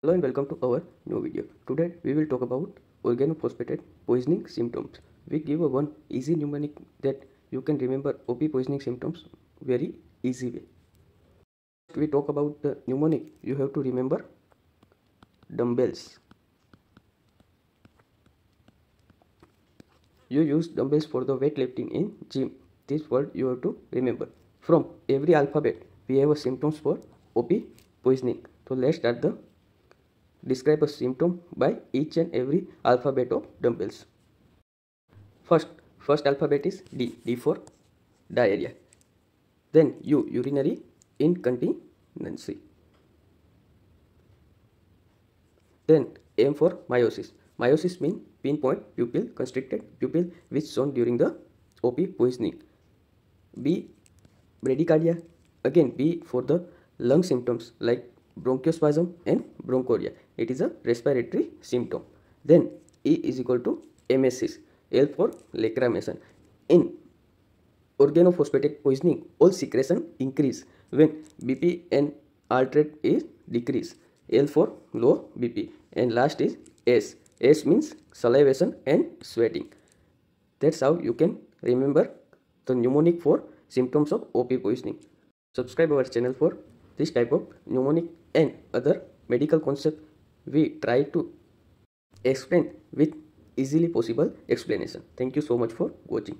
Hello and welcome to our new video. Today we will talk about organophosphate poisoning symptoms. We give a one easy mnemonic that you can remember OP poisoning symptoms very easy way. We talk about the mnemonic. You have to remember dumbbells. You use dumbbells for the weightlifting in gym. This word you have to remember. From every alphabet we have a symptoms for OP poisoning. So let's start the describe a symptom by each and every alphabet of dumbbells. First alphabet is D. D for diarrhea. Then U. Urinary incontinency. Then M for meiosis. Meiosis means pinpoint pupil constricted pupil which shown during the OP poisoning. B. Bradycardia. Again B for the lung symptoms like bronchospasm and bronchoria. It is a respiratory symptom. Then E is equal to emesis. L for lacrimation. In organophosphate poisoning, all secretion increase when BP and heart rate is decrease. L for low BP. And last is S. S means salivation and sweating. That's how you can remember the mnemonic for symptoms of OP poisoning. Subscribe our channel for this type of mnemonic and other medical concept we try to explain with easily possible explanation. Thank you so much for watching.